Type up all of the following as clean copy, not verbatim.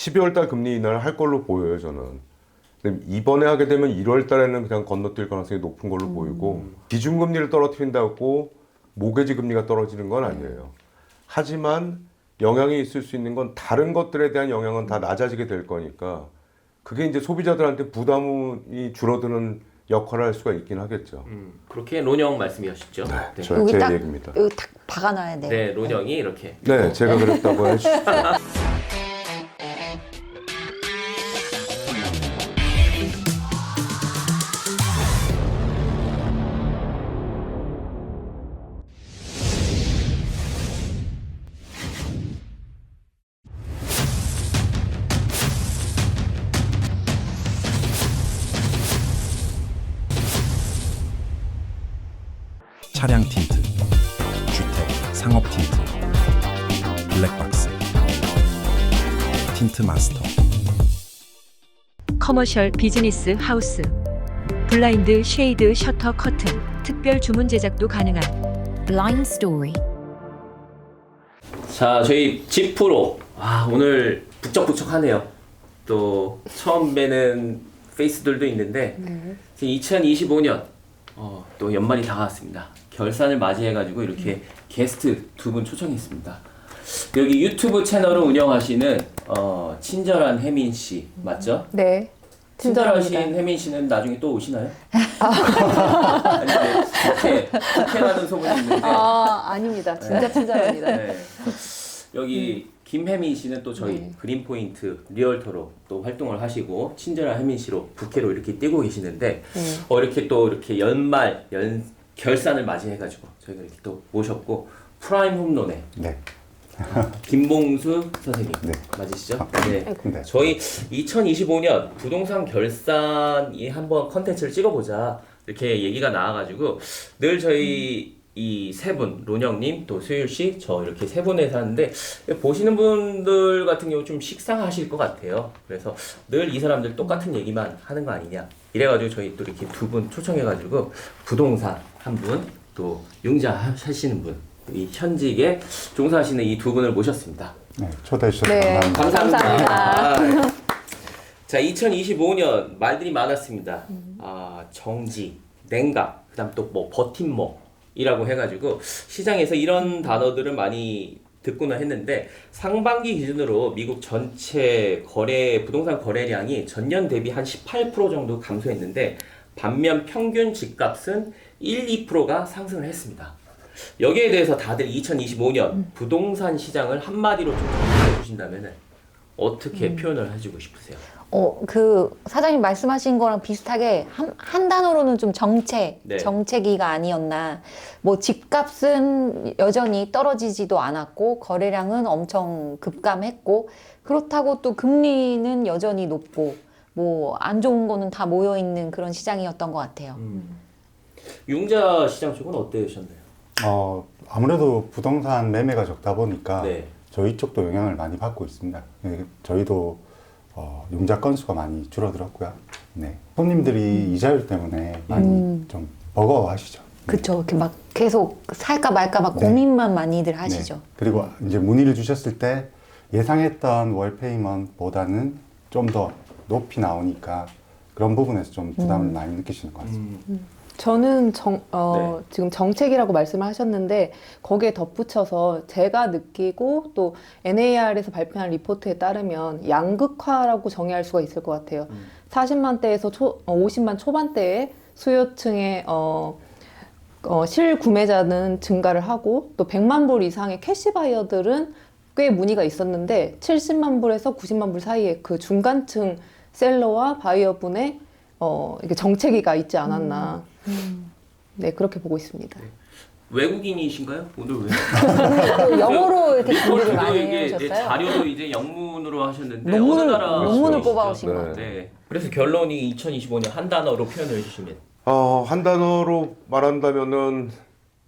12월 달 금리 인하를 할 걸로 보여요, 저는. 근데 이번에 하게 되면 1월 달에는 그냥 건너뛸 가능성이 높은 걸로 보이고 기준금리를 떨어뜨린다고 모기지 금리가 떨어지는 건 아니에요. 하지만 영향이 있을 수 있는 건 다른 것들에 대한 영향은 다 낮아지게 될 거니까 그게 이제 소비자들한테 부담이 줄어드는 역할을 할 수가 있긴 하겠죠. 그렇게 론영 말씀이셨죠? 네, 여기 제 딱 얘기입니다. 여기 딱 박아놔야 돼요. 네, 론영이 이렇게. 네, 제가 그랬다고 해주십시오. 차량 틴트, 주택, 상업 틴트, 블랙박스, 틴트 마스터. 커머셜 비즈니스 하우스, 블라인드 쉐이드 셔터 커튼, 특별 주문 제작도 가능한 Blind Story. 자, 저희 집 프로. 오늘 북적북적하네요. 또 처음 뵈는 페이스들도 있는데 2025년 또 연말이 다가왔습니다. 결산을 맞이해가지고 이렇게 게스트 두 분 초청했습니다. 여기 유튜브 채널을 운영하시는 친절한 혜민 씨 맞죠? 네. 친절합니다. 친절하신 혜민 씨는 나중에 또 오시나요? 아니, 네, 국회라는 소문이 있는데. 아닙니다. 진짜 친절합니다. 네. 여기 김혜민 씨는 또 저희 그린포인트 리얼터로 또 활동을 하시고 친절한 혜민 씨로 부캐로 이렇게 뛰고 계시는데 이렇게 또 이렇게 연말 결산을 맞이해가지고 저희가 이렇게 또 모셨고 프라임 홈론의 네. 김봉수 선생님 네. 맞으시죠? 네. 네. 저희 2025년 부동산 결산이 한번 컨텐츠를 찍어보자 이렇게 얘기가 나와가지고 늘 저희 이 세 분, 론영님, 또 수율씨, 저 이렇게 세 분에서 하는데 보시는 분들 같은 경우 좀 식상하실 것 같아요. 그래서 늘 이 사람들 똑같은 얘기만 하는 거 아니냐 이래가지고 저희 또 이렇게 두 분 초청해가지고 부동산 한 분, 또 융자 하시는 분, 이 현직에 종사하시는 이 두 분을 모셨습니다. 네, 초대해 주셔서 네. 감사합니다. 감사합니다. 자, 2025년 말들이 많았습니다. 정지, 냉각, 그다음 또 뭐 버팀목이라고 해가지고 시장에서 이런 단어들을 많이 듣고는 했는데 상반기 기준으로 미국 전체 부동산 거래량이 전년 대비 한 18% 정도 감소했는데 반면 평균 집값은 2%가 상승을 했습니다. 여기에 대해서 다들 2025년 부동산 시장을 한마디로 좀 정리해 주신다면 어떻게 표현을 해주고 싶으세요? 그 사장님 말씀하신 거랑 비슷하게 한 단어로는 좀 네. 정체기가 아니었나. 뭐 집값은 여전히 떨어지지도 않았고 거래량은 엄청 급감했고 그렇다고 또 금리는 여전히 높고 뭐 안 좋은 거는 다 모여 있는 그런 시장이었던 것 같아요. 융자 시장 쪽은 어떠셨나요? 아무래도 부동산 매매가 적다 보니까 네. 저희 쪽도 영향을 많이 받고 있습니다. 네, 저희도 융자 건수가 많이 줄어들었고요. 네. 손님들이 이자율 때문에 많이 좀 버거워하시죠. 그쵸. 이렇게 막 계속 살까 말까 막 네. 고민만 많이들 하시죠. 네. 그리고 이제 문의를 주셨을 때 예상했던 월 페이먼트보다는 좀 더 높이 나오니까 그런 부분에서 좀 부담을 많이 느끼시는 것 같습니다. 저는 네. 지금 정책이라고 말씀을 하셨는데 거기에 덧붙여서 제가 느끼고 또 NAR에서 발표한 리포트에 따르면 양극화라고 정의할 수가 있을 것 같아요. 40만 대에서 50만 초반대의 수요층의 실구매자는 증가를 하고 또 100만 불 이상의 캐시바이어들은 꽤 문의가 있었는데 70만 불에서 90만 불 사이에 그 중간층 셀러와 바이어분의 이게 정체기가 있지 않았나. 네, 그렇게 보고 있습니다. 외국인이신가요? 오늘 왜? 또 영어로 이렇게 준비를 리포트도 많이 이게 해오셨어요. 자료도 이제 영문으로 하셨는데 논문을- 어느 나라 논문을 분이시죠? 뽑아오신 것 같아요. 네. 그래서 결론이 2025년 한 단어로 표현을 해주시면 한 단어로 말한다면은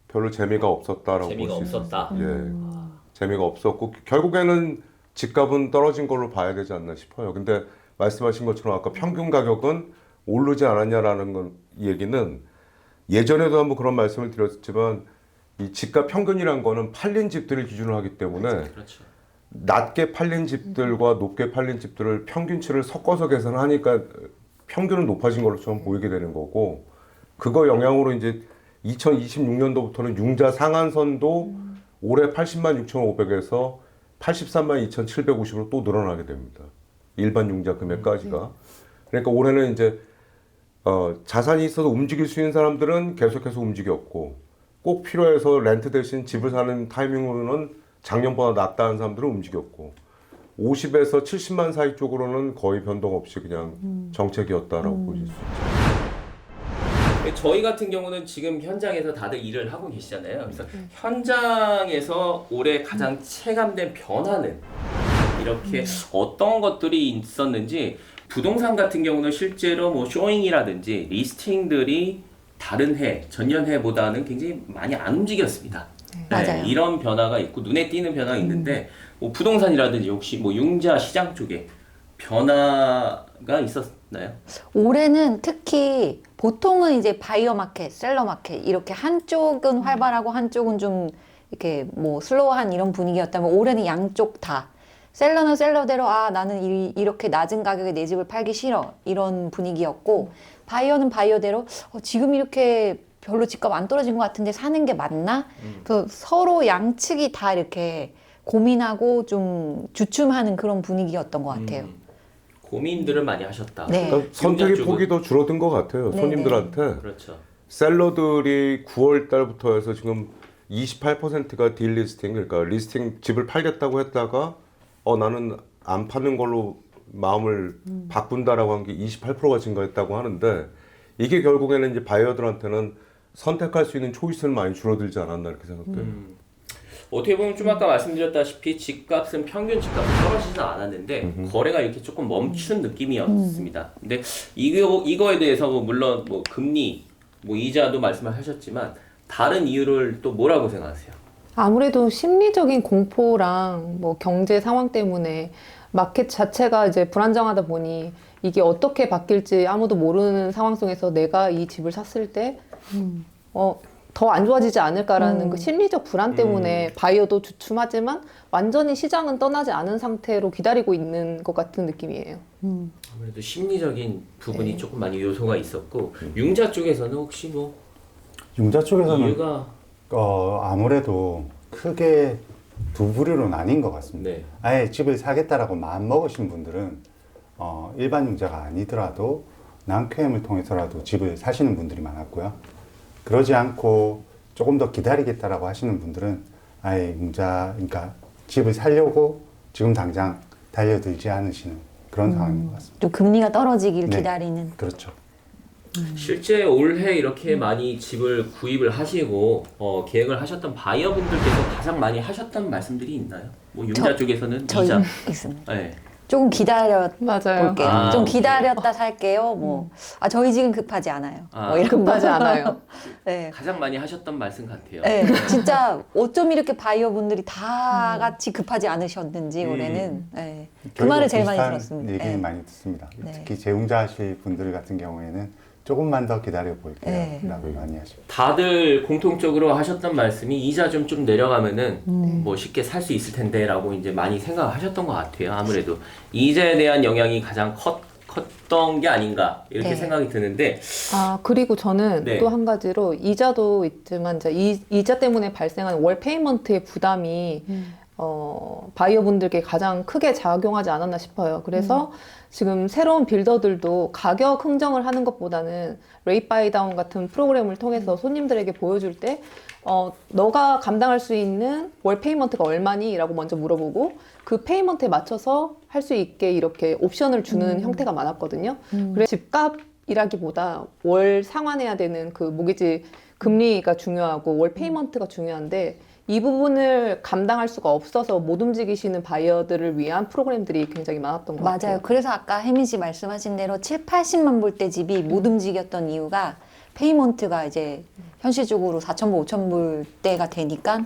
별로 재미가 없었다라고 재미가 볼 수 있어요. 없었다. 예, 재미가 없었고 결국에는 집값은 떨어진 걸로 봐야 되지 않나 싶어요. 근데 말씀하신 것처럼 아까 평균 가격은 오르지 않았냐라는 건 얘기는 예전에도 한번 그런 말씀을 드렸지만 이 집값 평균이란 거는 팔린 집들을 기준으로 하기 때문에 그렇죠. 낮게 팔린 집들과 높게 팔린 집들을 평균치를 섞어서 계산하니까 평균은 높아진 걸로 좀 보이게 되는 거고, 그거 영향으로 이제 2026년도부터는 융자 상한선도 올해 80만 6,500에서 83만 2,750으로 또 늘어나게 됩니다. 일반 융자 금액까지가. 그러니까 올해는 이제 자산이 있어서 움직일 수 있는 사람들은 계속해서 움직였고, 꼭 필요해서 렌트 대신 집을 사는 타이밍으로는 작년보다 낫다는 사람들은 움직였고, 50에서 70만 사이 쪽으로는 거의 변동 없이 그냥 정책이었다라고 보실 수 있죠. 저희 같은 경우는 지금 현장에서 다들 일을 하고 계시잖아요. 그래서 현장에서 올해 가장 체감된 변화는 이렇게 어떤 것들이 있었는지, 부동산 같은 경우는 실제로 뭐 쇼잉이라든지 리스팅들이 다른 해, 전년 해보다는 굉장히 많이 안 움직였습니다. 맞아요. 이런 변화가 있고 눈에 띄는 변화가 있는데, 뭐 부동산이라든지 혹시 뭐 융자 시장 쪽에 변화가 있었나요? 올해는 특히 보통은 이제 바이어 마켓, 셀러 마켓 이렇게 한쪽은 활발하고 한쪽은 좀 이렇게 뭐 슬로우한 이런 분위기였다면, 올해는 양쪽 다 셀러는 셀러대로 나는 이렇게 낮은 가격에 내 집을 팔기 싫어 이런 분위기였고, 바이어는 바이어대로 지금 이렇게 별로 집값 안 떨어진 것 같은데 사는 게 맞나? 그 서로 양측이 다 이렇게 고민하고 좀 주춤하는 그런 분위기였던 것 같아요. 고민들을 많이 하셨다. 네. 그러니까 선택의 쪽은- 폭이 더 줄어든 것 같아요. 네네. 손님들한테. 그렇죠. 셀러들이 9월 달부터 해서 지금 28%가 딜리스팅, 그러니까 리스팅 집을 팔겠다고 했다가 나는 안 파는 걸로 마음을 바꾼다라고 한 게 28%가 증가했다고 하는데, 이게 결국에는 이제 바이어들한테는 선택할 수 있는 초이스는 많이 줄어들지 않았나 이렇게 생각돼요. 어떻게 보면 좀 아까 말씀드렸다시피 집값은 평균 집값은 떨어지지는 않았는데 거래가 이렇게 조금 멈춘 느낌이었습니다. 근데 이거에 대해서 뭐 물론 뭐 금리, 뭐 이자도 말씀을 하셨지만 다른 이유를 또 뭐라고 생각하세요? 아무래도 심리적인 공포랑 뭐 경제 상황 때문에 마켓 자체가 이제 불안정하다 보니 이게 어떻게 바뀔지 아무도 모르는 상황 속에서 내가 이 집을 샀을 때 더 안 좋아지지 않을까라는 그 심리적 불안 때문에 바이어도 주춤하지만 완전히 시장은 떠나지 않은 상태로 기다리고 있는 것 같은 느낌이에요. 아무래도 심리적인 부분이 조금 많이 요소가 있었고, 융자 쪽에서는 혹시 뭐 융자 쪽에서는 이유가 아무래도 크게 두 부류로 나뉜 것 같습니다. 네. 아예 집을 사겠다라고 마음 먹으신 분들은 일반 융자가 아니더라도 낭쾌임을 통해서라도 집을 사시는 분들이 많았고요. 그러지 않고 조금 더 기다리겠다라고 하시는 분들은 아예 융자, 그러니까 집을 사려고 지금 당장 달려들지 않으시는 그런 상황인 것 같습니다. 좀 금리가 떨어지길 네. 기다리는. 그렇죠. 실제 올해 이렇게 많이 집을 구입을 하시고 계획을 하셨던 바이어분들께서 가장 많이 하셨던 말씀들이 있나요? 뭐 융자 쪽에서는 저희 이자. 있습니다. 네. 조금 기다려 맞아요. 볼게요. 아, 좀 오케이. 기다렸다 살게요. 뭐 저희 지금 급하지 않아요. 뭐 이런 급하지 거. 않아요. 네. 가장 많이 하셨던 말씀 같아요. 네, 진짜 어쩜 이렇게 바이어 분들이 다 같이 급하지 않으셨는지 올해는 네. 그 저희도 말을 제일 많이 비슷한 들었습니다. 얘기는 네. 많이 듣습니다. 네. 특히 재웅자 하실 분들 같은 경우에는 조금만 더 기다려 볼게요. 네. 라고 많이 하시고. 다들 공통적으로 하셨던 말씀이 이자 좀 내려가면은 뭐 쉽게 살 수 있을 텐데라고 이제 많이 생각하셨던 것 같아요. 아무래도 이자에 대한 영향이 가장 컸던 게 아닌가 이렇게 네. 생각이 드는데, 그리고 저는 네. 또 한 가지로 이자도 있지만 이제 이자 때문에 발생하는 월 페이먼트의 부담이 바이어분들께 가장 크게 작용하지 않았나 싶어요. 그래서 지금 새로운 빌더들도 가격 흥정을 하는 것보다는 레이트 바이 다운 같은 프로그램을 통해서 손님들에게 보여줄 때 너가 감당할 수 있는 월 페이먼트가 얼마니? 라고 먼저 물어보고 그 페이먼트에 맞춰서 할 수 있게 이렇게 옵션을 주는 형태가 많았거든요. 그래서 집값이라기보다 월 상환해야 되는 그 모기지 금리가 중요하고 월 페이먼트가 중요한데, 이 부분을 감당할 수가 없어서 못 움직이시는 바이어들을 위한 프로그램들이 굉장히 많았던 것 같아요. 맞아요. 그래서 아까 혜민 씨 말씀하신 대로 7, 80만 불대 집이 못 움직였던 이유가 페이먼트가 이제 현실적으로 4,000불, 5,000불대가 되니까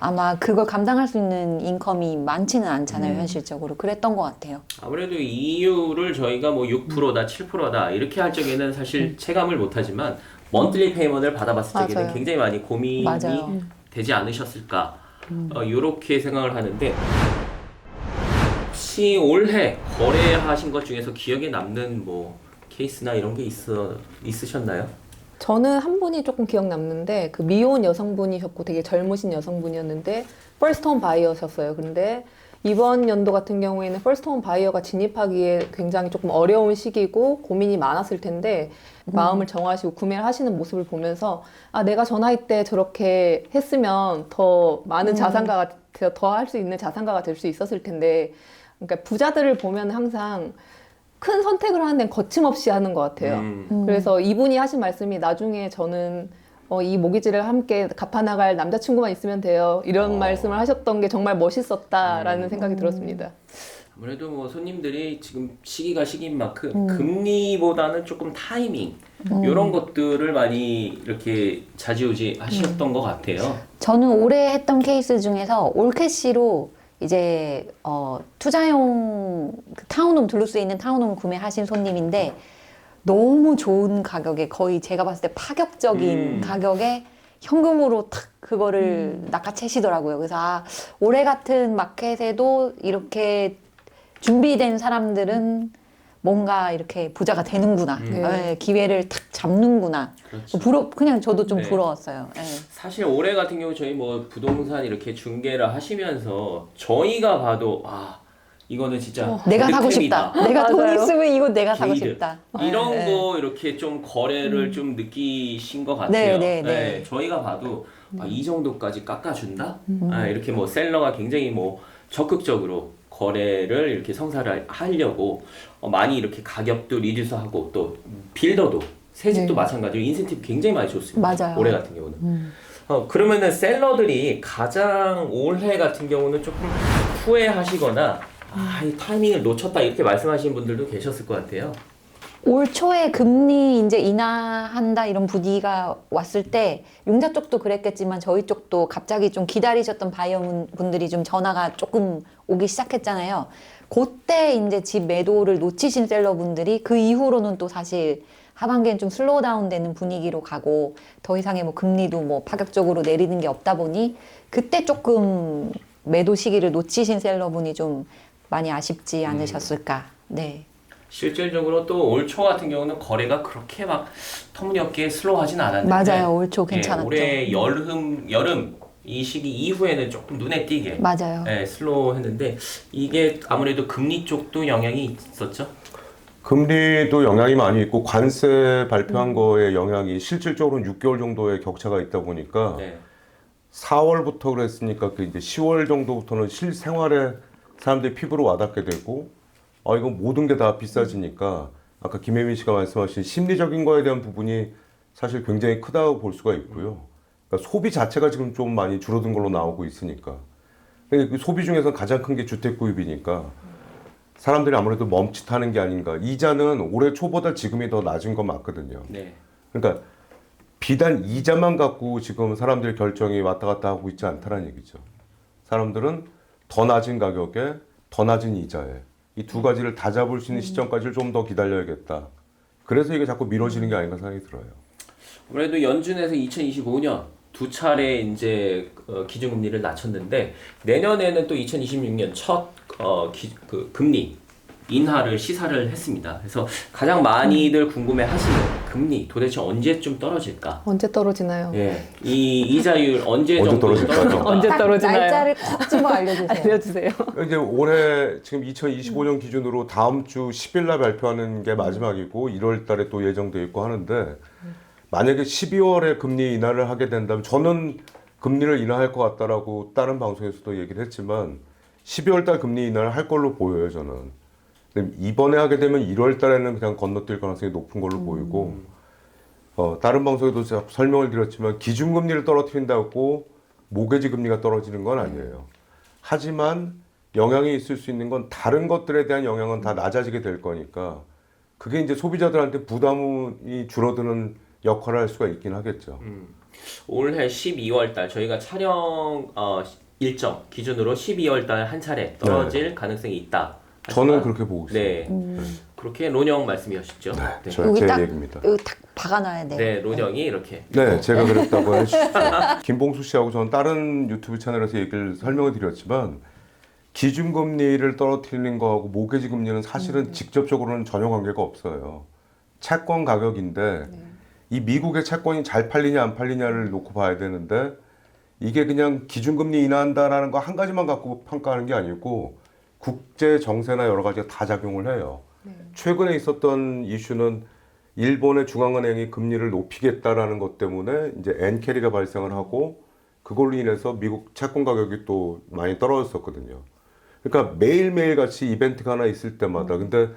아마 그걸 감당할 수 있는 인컴이 많지는 않잖아요. 현실적으로. 그랬던 것 같아요. 아무래도 이 이유를 저희가 뭐 6%다 7%다 이렇게 할 적에는 사실 체감을 못하지만 먼틀리 페이먼트를 받아봤을 적에는 맞아요. 굉장히 많이 고민이 맞아요. 되지 않으셨을까, 이렇게 생각을 하는데, 혹시 올해 거래하신 것 중에서 기억에 남는 뭐 케이스나 이런 게 있으셨나요? 저는 한 분이 조금 기억 남는데 그 미혼 여성분이셨고 되게 젊으신 여성분이었는데 퍼스트홈 바이어셨어요. 근데 이번 연도 같은 경우에는 퍼스트홈 바이어가 진입하기에 굉장히 조금 어려운 시기고 고민이 많았을 텐데 마음을 정하시고 구매를 하시는 모습을 보면서 아 내가 저 나이 때 저렇게 했으면 더 많은 자산가가 더 할 수 있는 자산가가 될 수 있었을 텐데 그러니까 부자들을 보면 항상 큰 선택을 하는 데는 거침없이 하는 것 같아요. 그래서 이분이 하신 말씀이 나중에 저는 이 모기지를 함께 갚아나갈 남자친구만 있으면 돼요. 이런 말씀을 하셨던 게 정말 멋있었다라는 생각이 들었습니다. 아무래도 뭐 손님들이 지금 시기가 시기인 만큼 금리보다는 조금 타이밍 이런 것들을 많이 이렇게 좌지우지 하셨던 것 같아요. 저는 올해 했던 케이스 중에서 올캐시로 이제 투자용 그 타운홈 둘루스에 있는 타운홈 구매하신 손님인데 너무 좋은 가격에 거의 제가 봤을 때 파격적인 가격에 현금으로 탁 그거를 낚아채시더라고요. 그래서 아, 올해 같은 마켓에도 이렇게 준비된 사람들은 뭔가 이렇게 부자가 되는구나. 네, 기회를 탁 잡는구나. 그렇죠. 그냥 저도 좀 네. 부러웠어요. 네. 사실 올해 같은 경우 저희 뭐 부동산 이렇게 중개를 하시면서 저희가 봐도 아 이거는 진짜 내가 사고 싶다. 득템이다. 내가 돈 맞아요. 있으면 이거 내가 사고 게이드. 싶다. 이런 네. 거 이렇게 좀 거래를 좀 느끼신 것 같아요. 네. 저희가 봐도 아, 이 정도까지 깎아준다? 아, 이렇게 뭐 셀러가 굉장히 뭐 적극적으로 거래를 이렇게 성사를 하려고 많이 이렇게 가격도 리듀스하고 또 빌더도 새 집도 마찬가지로 인센티브 굉장히 많이 줬습니다. 맞아요. 올해 같은 경우는. 그러면은 셀러들이 가장 올해 같은 경우는 조금 후회하시거나 아, 이 타이밍을 놓쳤다 이렇게 말씀하시는 분들도 계셨을 것 같아요. 올 초에 금리 이제 인하한다 이런 분위기가 왔을 때 용자 쪽도 그랬겠지만 저희 쪽도 갑자기 좀 기다리셨던 바이어 분들이 좀 전화가 조금 오기 시작했잖아요. 그때 이제 집 매도를 놓치신 셀러분들이 그 이후로는 또 사실 하반기엔 좀 슬로우 다운 되는 분위기로 가고 더 이상의 뭐 금리도 뭐 파격적으로 내리는 게 없다 보니 그때 조금 매도 시기를 놓치신 셀러분이 좀 많이 아쉽지 않으셨을까. 네. 실질적으로 또 올 초 같은 경우는 거래가 그렇게 막 터무니없게 슬로우하진 않았는데 맞아요. 올 초 괜찮았죠. 올해 여름 이 시기 이후에는 조금 눈에 띄게 맞아요. 슬로우했는데 이게 아무래도 금리 쪽도 영향이 있었죠. 금리도 영향이 많이 있고 관세 발표한 거에 영향이 실질적으로는 6개월 정도의 격차가 있다 보니까 네. 4월부터 그랬으니까 그 이제 10월 정도부터는 실생활에 사람들이 피부로 와닿게 되고 이거 모든 게 다 비싸지니까 아까 김혜민 씨가 말씀하신 심리적인 거에 대한 부분이 사실 굉장히 크다고 볼 수가 있고요. 그러니까 소비 자체가 지금 좀 많이 줄어든 걸로 나오고 있으니까. 근데 그 소비 중에서 가장 큰 게 주택 구입이니까 사람들이 아무래도 멈칫하는 게 아닌가. 이자는 올해 초보다 지금이 더 낮은 건 맞거든요. 네. 그러니까 비단 이자만 갖고 지금 사람들 결정이 왔다 갔다 하고 있지 않다는 얘기죠. 사람들은 더 낮은 가격에 더 낮은 이자에 이 두 가지를 다 잡을 수 있는 시점까지를 좀 더 기다려야겠다. 그래서 이게 자꾸 미뤄지는 게 아닌가 생각이 들어요. 아무래도 연준에서 2025년 두 차례 이제 기준금리를 낮췄는데 내년에는 또 2026년 첫 금리 인하를 시사를 했습니다. 그래서 가장 많이들 궁금해하시는 금리 도대체 언제쯤 떨어질까? 언제 떨어지나요? 예, 이 이자율 언제 언제 정도 떨어질까요? 떨어질까? 언제 떨어지나요? 날짜를 꼭 집어 알려주세요. 알려주세요. 이제 올해 지금 2025년 기준으로 다음 주 10일 날 발표하는 게 마지막이고 1월 달에 또 예정돼 있고 하는데 만약에 12월에 금리 인하를 하게 된다면 저는 금리를 인하할 것 같다라고 다른 방송에서도 얘기를 했지만 12월 달 금리 인하를 할 걸로 보여요, 저는. 근데 이번에 하게 되면 1월 달에는 그냥 건너뛸 가능성이 높은 걸로 보이고 다른 방송에도 제가 설명을 드렸지만 기준금리를 떨어뜨린다고 모기지 금리가 떨어지는 건 아니에요. 하지만 영향이 있을 수 있는 건 다른 것들에 대한 영향은 다 낮아지게 될 거니까 그게 이제 소비자들한테 부담이 줄어드는 역할을 할 수가 있긴 하겠죠. 올해 12월 달 저희가 촬영 일정 기준으로 12월 달 한 차례 떨어질 가능성이 있다. 저는 하지만, 그렇게 보고 있습니다. 네, 그렇게 론영 말씀이셨죠. 네, 제 딱 얘기입니다. 여기 딱 박아놔야 돼. 네, 론영이 이렇게. 네, 제가 그랬다고 해주십시오. 김봉수 씨하고 저는 다른 유튜브 채널에서 얘기를 설명을 드렸지만 기준금리를 떨어뜨리는 거하고 모기지 금리는 사실은 직접적으로는 전혀 관계가 없어요. 채권 가격인데 이 미국의 채권이 잘 팔리냐 안 팔리냐를 놓고 봐야 되는데 이게 그냥 기준금리 인하한다라는 거 한 가지만 갖고 평가하는 게 아니고 국제 정세나 여러 가지가 다 작용을 해요. 최근에 있었던 이슈는 일본의 중앙은행이 금리를 높이겠다라는 것 때문에 이제 엔캐리가 발생을 하고 그걸로 인해서 미국 채권 가격이 또 많이 떨어졌었거든요. 그러니까 매일매일 같이 이벤트가 하나 있을 때마다 근데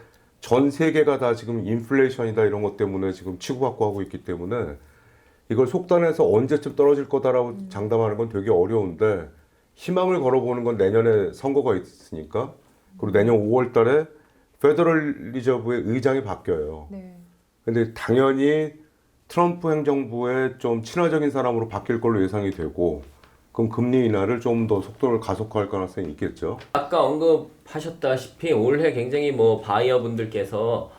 전 세계가 다 지금 인플레이션이다 이런 것 때문에 지금 치고받고 하고 있기 때문에 이걸 속단해서 언제쯤 떨어질 거다라고 장담하는 건 되게 어려운데 희망을 걸어보는 건 내년에 선거가 있으니까 그리고 내년 5월 달에 페더럴 리저브의 의장이 바뀌어요. 근데 당연히 트럼프 행정부의 좀 친화적인 사람으로 바뀔 걸로 예상이 되고 그럼 금리 인하를 좀 더 속도를 가속화할 가능성이 있겠죠. 아까 언급하셨다시피 올해 굉장히 뭐 바이어 분들께서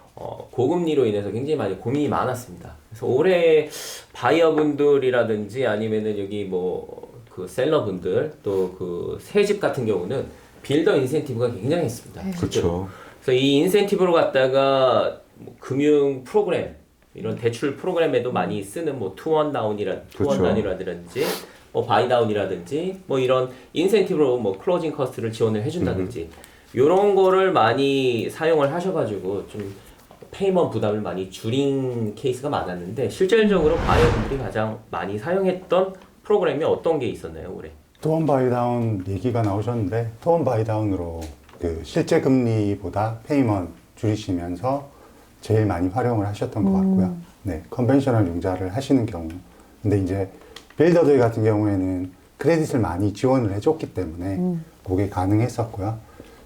고금리로 인해서 굉장히 많이 고민이 많았습니다. 그래서 올해 바이어 분들이라든지 아니면은 여기 뭐 그 셀러 분들 또 그 새집 같은 경우는 빌더 인센티브가 굉장했습니다. 그렇죠. 그래서 이 인센티브로 갖다가 뭐 금융 프로그램 이런 대출 프로그램에도 많이 쓰는 뭐 투원 다운이라든지 뭐 바이 다운이라든지 뭐 이런 인센티브로 뭐 클로징 커스트를 지원을 해준다든지 이런 거를 많이 사용을 하셔가지고 좀 페이먼 부담을 많이 줄인 케이스가 많았는데 실질적으로 바이어분들이 가장 많이 사용했던 프로그램이 어떤 게 있었나요 올해? 투원 바이다운 얘기가 나오셨는데 투원 바이다운으로 그 실제 금리보다 페이먼 줄이시면서 제일 많이 활용을 하셨던 것 같고요. 네, 컨벤셔널 융자를 하시는 경우. 근데 이제 빌더들 같은 경우에는 크레딧을 많이 지원을 해줬기 때문에 그게 가능했었고요.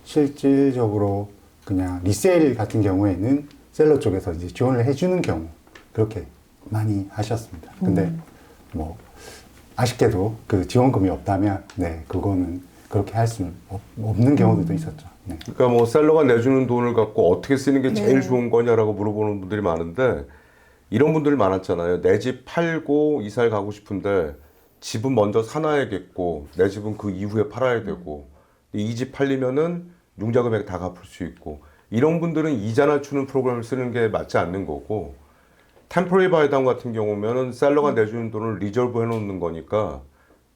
실질적으로 그냥 리세일 같은 경우에는 셀러 쪽에서 이제 지원을 해주는 경우 그렇게 많이 하셨습니다. 근데 뭐 아쉽게도 그 지원금이 없다면 네 그거는 그렇게 할 수는 없는 경우들도 있었죠. 네. 그러니까 뭐 셀러가 내주는 돈을 갖고 어떻게 쓰는 게 제일 좋은 거냐라고 물어보는 분들이 많은데 이런 분들이 많았잖아요. 내 집 팔고 이사를 가고 싶은데 집은 먼저 사놔야겠고 내 집은 그 이후에 팔아야 되고 이 집 팔리면은 융자 금액 다 갚을 수 있고 이런 분들은 이자 낮추는 프로그램을 쓰는 게 맞지 않는 거고 템포러리 바이다운 같은 경우면은 셀러가 내주는 돈을 리저브 해놓는 거니까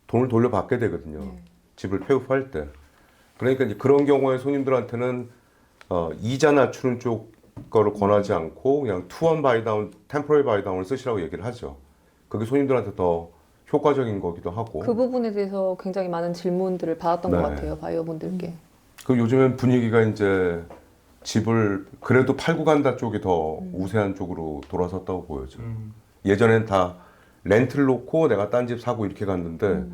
돈을 돌려받게 되거든요. 집을 폐업할 때. 그러니까 이제 그런 경우에 손님들한테는 이자 낮추는 쪽 거를 권하지 않고 그냥 투원 바이다운, 템포러리 바이다운을 쓰시라고 얘기를 하죠. 그게 손님들한테 더 효과적인 거기도 하고. 그 부분에 대해서 굉장히 많은 질문들을 받았던 네. 것 같아요, 바이어분들께. 그 요즘엔 분위기가 이제 집을 그래도 팔고 간다 쪽이 더 우세한 쪽으로 돌아섰다고 보여져. 예전엔 다 렌트를 놓고 내가 딴 집 사고 이렇게 갔는데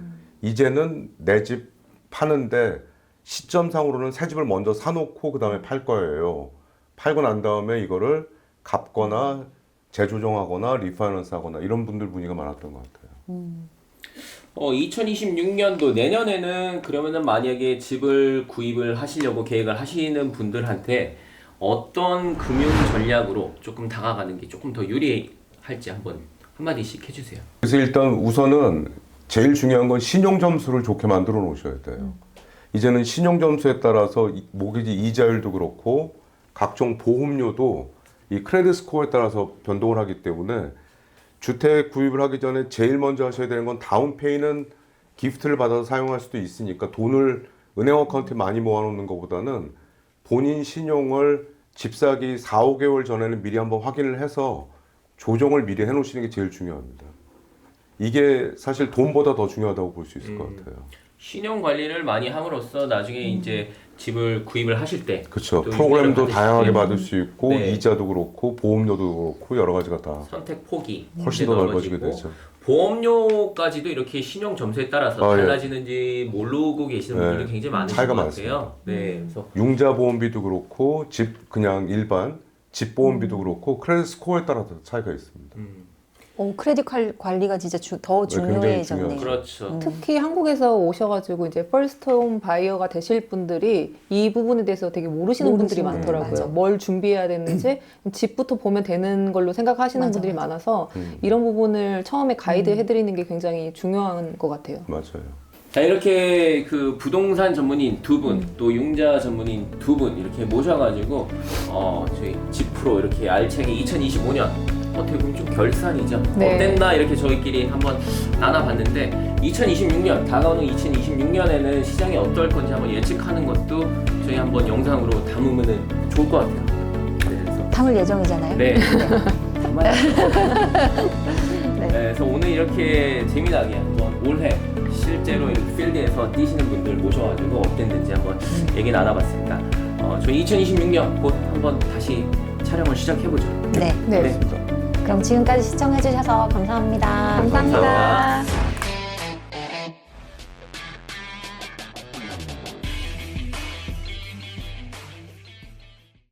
이제는 내 집 파는데 시점상으로는 새 집을 먼저 사놓고 그 다음에 팔 거예요. 팔고 난 다음에 이거를 갚거나 재조정하거나 리파이낸스 하거나 이런 분들 문의가 많았던 것 같아요. 2026년도 내년에는 그러면은 만약에 집을 구입을 하시려고 계획을 하시는 분들한테 어떤 금융 전략으로 조금 다가가는 게 조금 더 유리할지 한번 한마디씩 해주세요. 그래서 일단 우선은 제일 중요한 건 신용 점수를 좋게 만들어 놓으셔야 돼요. 이제는 신용 점수에 따라서 모기지 이자율도 그렇고 각종 보험료도 이 크레딧 스코어에 따라서 변동을 하기 때문에 주택 구입을 하기 전에 제일 먼저 하셔야 되는 건 다운페이는 기프트를 받아서 사용할 수도 있으니까 돈을 은행 어카운트에 많이 모아놓는 것보다는 본인 신용을 집 사기 4, 5개월 전에는 미리 한번 확인을 해서 조정을 미리 해놓으시는 게 제일 중요합니다. 이게 사실 돈보다 더 중요하다고 볼 수 있을 것 같아요. 신용 관리를 많이 함으로써 나중에 이제 집을 구입을 하실 때 그렇죠. 또 프로그램도 유지를 다양하게 받으실 받을 수 있고 네. 이자도 그렇고 보험료도 그렇고 여러 가지가 다 선택 폭이 훨씬 더 넓어지게 되죠. 보험료까지도 이렇게 신용 점수에 따라서 아, 예. 달라지는지 모르고 계시는 네. 분들이 굉장히 많으신 차이가 것 같아요. 네, 그래서 융자 보험비도 그렇고 집 그냥 일반 집 보험비도 그렇고 크레딧 스코어에 따라서 차이가 있습니다. 크레딧 관리가 진짜 더 네, 굉장히 중요해졌네요. 그렇죠. 특히 한국에서 오셔가지고 이제 퍼스트홈 바이어가 되실 분들이 이 부분에 대해서 되게 모르시는 분들이 모르시는 많더라고요. 맞아. 뭘 준비해야 되는지 집부터 보면 되는 걸로 생각하시는 맞아, 분들이 맞아. 많아서 이런 부분을 처음에 가이드 해드리는 게 굉장히 중요한 것 같아요. 맞아요. 자, 이렇게 그 부동산 전문인 두 분, 또 융자 전문인 두 분 이렇게 모셔가지고 저희 집프로 이렇게 알차게 2025년 어떻게 보면 좀 결산이죠. 네. 어땠나 이렇게 저희끼리 한번 나눠봤는데 2026년 다가오는 2026년에는 시장이 어떨 건지 한번 예측하는 것도 저희 한번 영상으로 담으면 좋을 것 같아요. 네, 그래서 담을 예정이잖아요. 네. 정말. 네. 그래서 오늘 이렇게 재미나게 한번 올해 실제로 이렇게 필드에서 뛰시는 분들 모셔가지고 어땠는지 한번 얘기 나눠봤습니다. 저희 2026년 곧 한번 다시 촬영을 시작해보죠. 네. 네. 그럼 지금까지 시청해주셔서 감사합니다. 감사합니다. 감사합니다.